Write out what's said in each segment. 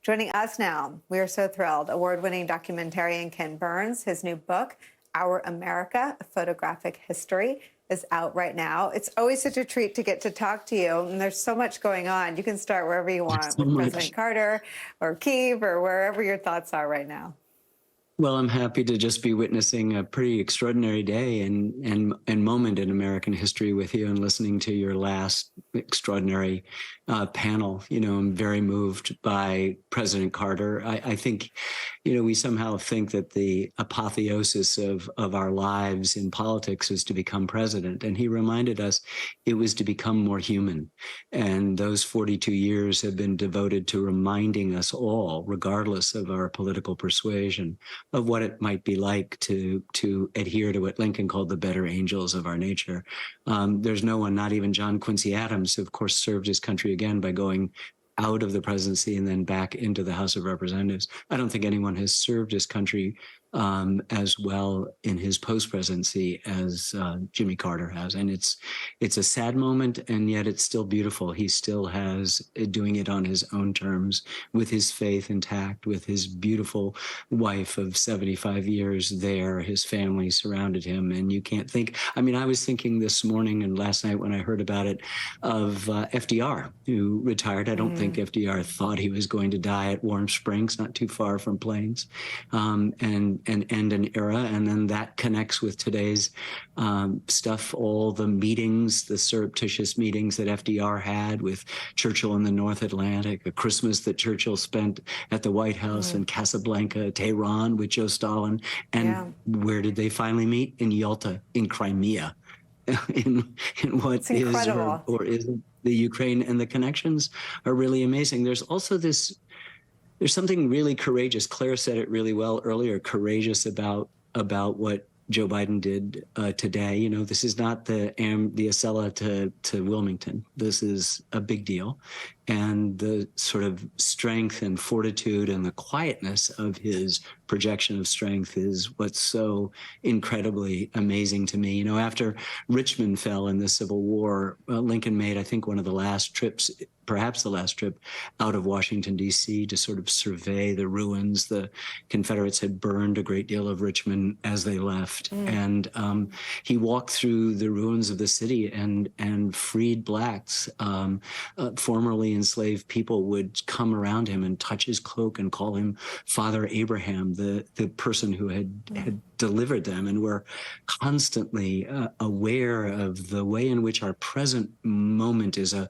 Joining us now, we are so thrilled, award-winning documentarian Ken Burns. His new book, Our America, A Photographic History, is out right now. It's always such a treat to get to talk to you, and there's so much going on. You can start wherever you want, with President Carter or Kyiv or wherever your thoughts are right now. Well, I'm happy to just be witnessing a pretty extraordinary day and moment in American history with you and listening to your last extraordinary panel. I'm very moved by President Carter. I think, we somehow think that the apotheosis of our lives in politics is to become president. And he reminded us it was to become more human. And those 42 years have been devoted to reminding us all, regardless of our political persuasion, of what it might be like to adhere to what Lincoln called the better angels of our nature. There's no one, not even John Quincy Adams, who of course served his country again by going out of the presidency and then back into the House of Representatives. I don't think anyone has served his country as well in his post-presidency as Jimmy Carter has. And it's a sad moment, and yet it's still beautiful. He still has doing it on his own terms, with his faith intact, with his beautiful wife of 75 years there, his family surrounded him. And you can't think, I was thinking this morning and last night when I heard about it of FDR, who retired. I don't think FDR thought he was going to die at Warm Springs, not too far from Plains, and end an era. And then that connects with today's stuff, all the meetings, the surreptitious meetings that FDR had with Churchill in the North Atlantic, a Christmas that Churchill spent at the White House in Casablanca, Tehran with Joe Stalin. And where did they finally meet? In Yalta, in Crimea, in what is or isn't the Ukraine. And the connections are really amazing. There's also there's something really courageous. Claire said it really well earlier, courageous about what Joe Biden did today. This is not the Acela to Wilmington. This is a big deal. And the sort of strength and fortitude and the quietness of his projection of strength is what's so incredibly amazing to me. After Richmond fell in the Civil War, Lincoln made, I think, one of the last trips, perhaps the last trip, out of Washington, D.C. to sort of survey the ruins. The Confederates had burned a great deal of Richmond as they left. And he walked through the ruins of the city and freed blacks. Formerly enslaved people would come around him and touch his cloak and call him Father Abraham, the person who had delivered them. And we're constantly aware of the way in which our present moment is a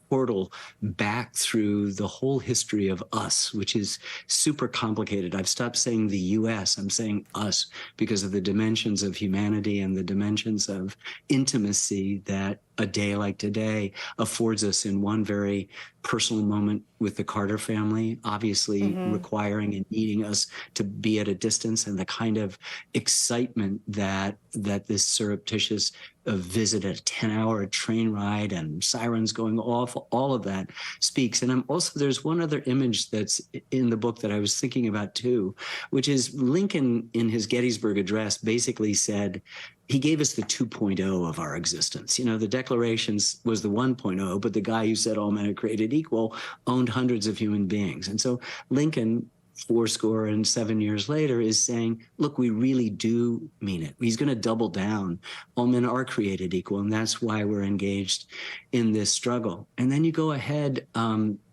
portal back through the whole history of us, which is super complicated. I've stopped saying the U.S., I'm saying us, because of the dimensions of humanity and the dimensions of intimacy that a day like today affords us in one very personal moment with the Carter family, obviously requiring and needing us to be at a distance, and the kind of excitement that this surreptitious visit, a 10-hour train ride and sirens going off, all of that speaks. And there's one other image that's in the book that I was thinking about too, which is Lincoln in his Gettysburg Address basically said, he gave us the 2.0 of our existence. The Declarations was the 1.0, but the guy who said all men are created equal owned hundreds of human beings. And so Lincoln, 77 years later, is saying, look, we really do mean it. He's going to double down. All men are created equal, and that's why we're engaged in this struggle. And then you go ahead,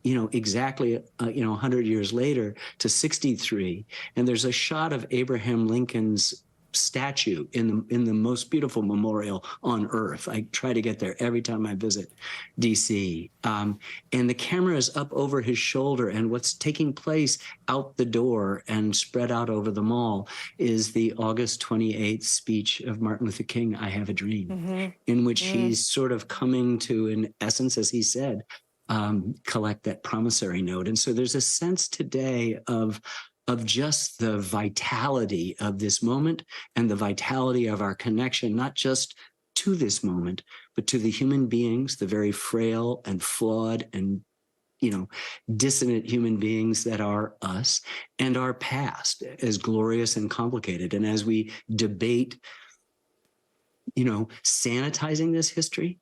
exactly, 100 years later to 63, and there's a shot of Abraham Lincoln's statue in the most beautiful memorial on earth. I try to get there every time I visit DC. And the camera is up over his shoulder, and what's taking place out the door and spread out over the mall is the August 28th speech of Martin Luther King, I Have a Dream, in which he's sort of coming to, in essence, as he said, collect that promissory note. And so there's a sense today of just the vitality of this moment and the vitality of our connection, not just to this moment, but to the human beings, the very frail and flawed and, dissonant human beings that are us, and our past, as glorious and complicated. And as we debate, sanitizing this history,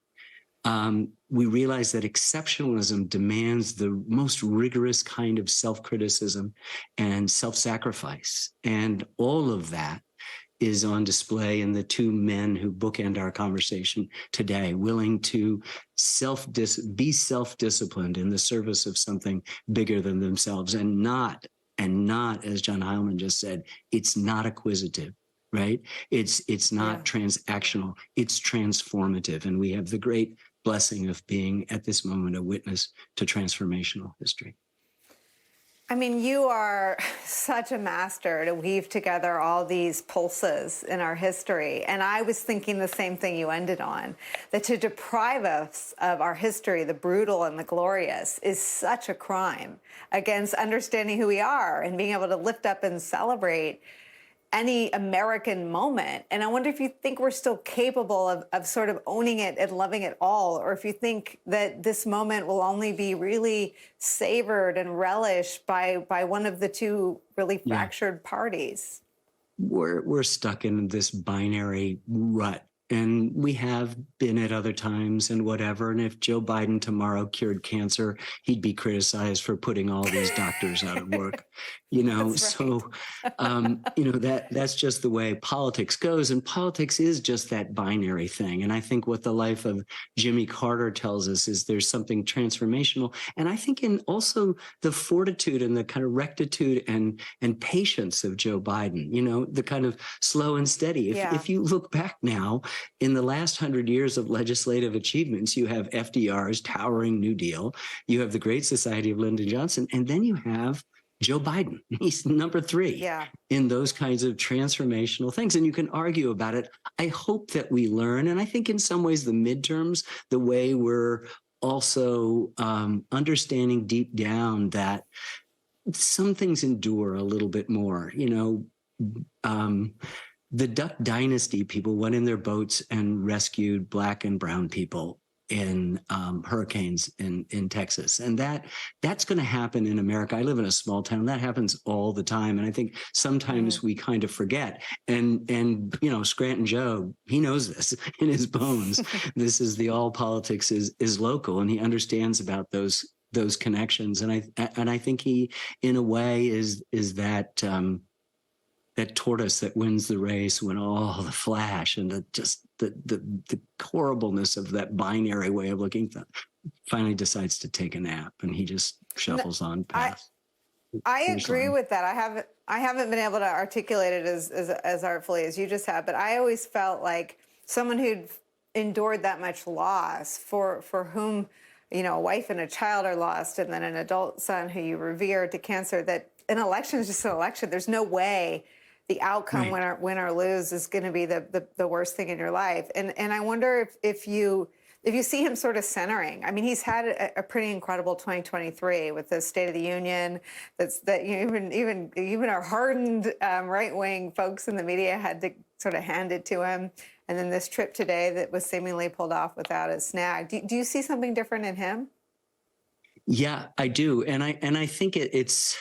we realize that exceptionalism demands the most rigorous kind of self-criticism and self-sacrifice. And all of that is on display in the two men who bookend our conversation today, willing to be self-disciplined in the service of something bigger than themselves, and not, as John Heilman just said, it's not acquisitive, right? It's not transactional, it's transformative. And we have the great blessing of being at this moment a witness to transformational history. I mean, you are such a master to weave together all these pulses in our history. And I was thinking the same thing you ended on, that to deprive us of our history, the brutal and the glorious, is such a crime against understanding who we are and being able to lift up and celebrate any American moment. And I wonder if you think we're still capable of sort of owning it and loving it all, or if you think that this moment will only be really savored and relished by one of the two really fractured parties. We're stuck in this binary rut, and we have been at other times and whatever. And if Joe Biden tomorrow cured cancer, he'd be criticized for putting all these doctors out of work. You know, That's right. So, you know, that's just the way politics goes. And politics is just that binary thing. And I think what the life of Jimmy Carter tells us is there's something transformational. And I think in also the fortitude and the kind of rectitude and patience of Joe Biden, you know, the kind of slow and steady. If you look back now, in the last 100 years of legislative achievements, you have FDR's towering New Deal, you have the Great Society of Lyndon Johnson, and then you have Joe Biden. He's number 3 in those kinds of transformational things. And you can argue about it. I hope that we learn. And I think in some ways the midterms, the way we're also understanding deep down that some things endure a little bit more. You know, the Duck Dynasty people went in their boats and rescued Black and brown people in hurricanes in Texas. And that's going to happen in America. I live in a small town. That happens all the time. And I think sometimes we kind of forget. And you know, Scranton Joe, he knows this in his bones. This is the all politics is local, and he understands about those connections. And I think he, in a way, is that that tortoise that wins the race when all the flash and the horribleness of that binary way of looking at finally decides to take a nap, and he just shuffles on past. I agree with that. I haven't been able to articulate it as artfully as you just have, but I always felt like someone who'd endured that much loss, for whom, you know, a wife and a child are lost, and then an adult son who you revere to cancer, that an election is just an election. There's no way the outcome, win or lose, is going to be the worst thing in your life. And I wonder if you see him sort of centering. I mean, he's had a pretty incredible 2023 with the State of the Union. That you know, even our hardened right-wing folks in the media had to sort of hand it to him. And then this trip today that was seemingly pulled off without a snag. Do you see something different in him? Yeah, I do. And I think it's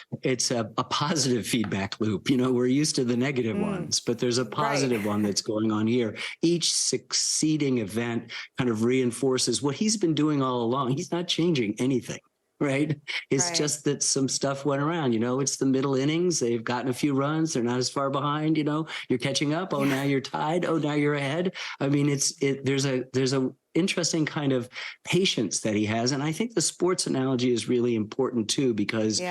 a positive feedback loop. You know, we're used to the negative ones, but there's a positive one that's going on here. Each succeeding event kind of reinforces what he's been doing all along. He's not changing anything. Right. It's just that some stuff went around, you know, it's the middle innings. They've gotten a few runs. They're not as far behind, you know, you're catching up. Oh, now you're tied. Oh, now you're ahead. I mean, there's a interesting kind of patience that he has. And I think the sports analogy is really important too, because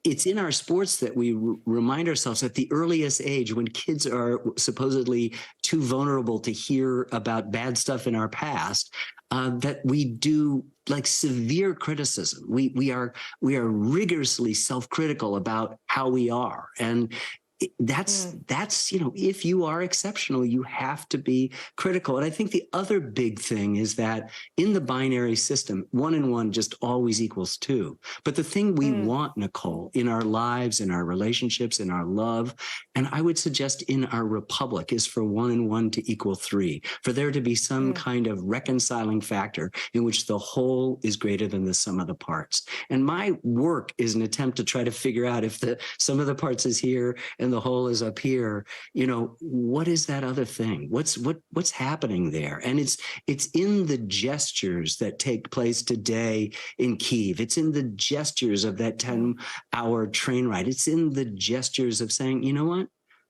it's in our sports that we remind ourselves at the earliest age, when kids are supposedly too vulnerable to hear about bad stuff in our past, that we do like severe criticism. We are rigorously self-critical about how we are. And that's, you know, if you are exceptional, you have to be critical. And I think the other big thing is that in the binary system, 1 and 1 just always equals 2. But the thing we want, Nicole, in our lives, in our relationships, in our love, and I would suggest in our republic, is for 1 and 1 to equal 3, for there to be some kind of reconciling factor in which the whole is greater than the sum of the parts. And my work is an attempt to try to figure out if the sum of the parts is here and the hole is up here, what is that other thing? What's happening there? And it's in the gestures that take place today in Kyiv. It's in the gestures of that 10-hour train ride. It's in the gestures of saying, you know what?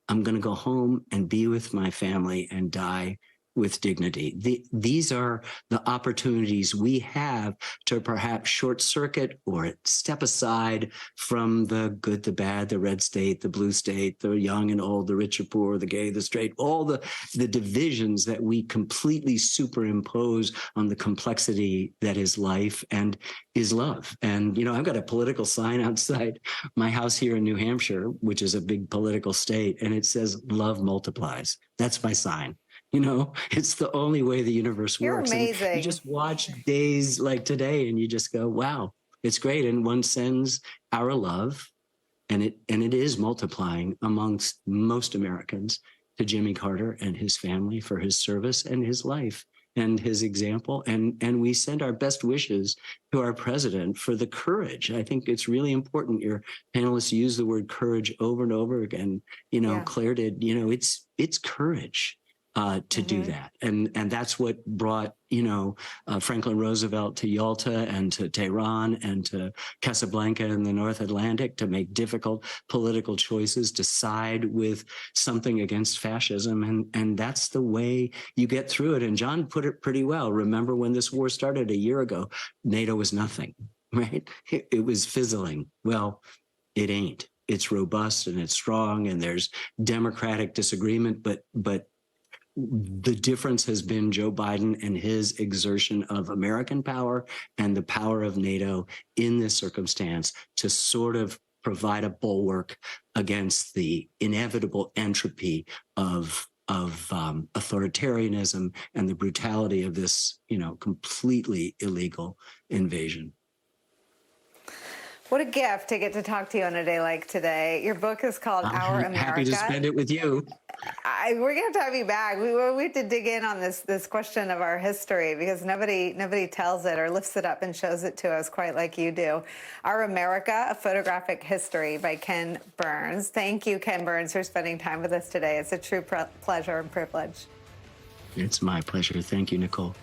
I'm going to go home and be with my family and die with dignity. These are the opportunities we have to perhaps short circuit or step aside from the good, the bad, the red state, the blue state, the young and old, the rich or poor, the gay, the straight, all the divisions that we completely superimpose on the complexity that is life and is love. And, I've got a political sign outside my house here in New Hampshire, which is a big political state, and it says love multiplies. That's my sign. It's the only way the universe You're works. amazing. And you just watch days like today and you just go, wow, it's great. And one sends our love, and it is multiplying amongst most Americans, to Jimmy Carter and his family for his service and his life and his example. And we send our best wishes to our president for the courage. I think it's really important. Your panelists use the word courage over and over again. Claire did, it's courage. To do that. And that's what brought, Franklin Roosevelt to Yalta and to Tehran and to Casablanca in the North Atlantic to make difficult political choices, to side with something against fascism. And that's the way you get through it. And John put it pretty well. Remember when this war started a year ago, NATO was nothing, right? It was fizzling. Well, it ain't. It's robust and it's strong and there's democratic disagreement, but the difference has been Joe Biden and his exertion of American power and the power of NATO in this circumstance to sort of provide a bulwark against the inevitable entropy of authoritarianism and the brutality of this, completely illegal invasion. What a gift to get to talk to you on a day like today. Your book is called Our I'm America. happy to spend it with you. We're going to have you back. We have to dig in on this question of our history because nobody tells it or lifts it up and shows it to us quite like you do. Our America, A Photographic History by Ken Burns. Thank you, Ken Burns, for spending time with us today. It's a true pleasure and privilege. It's my pleasure. Thank you, Nicole.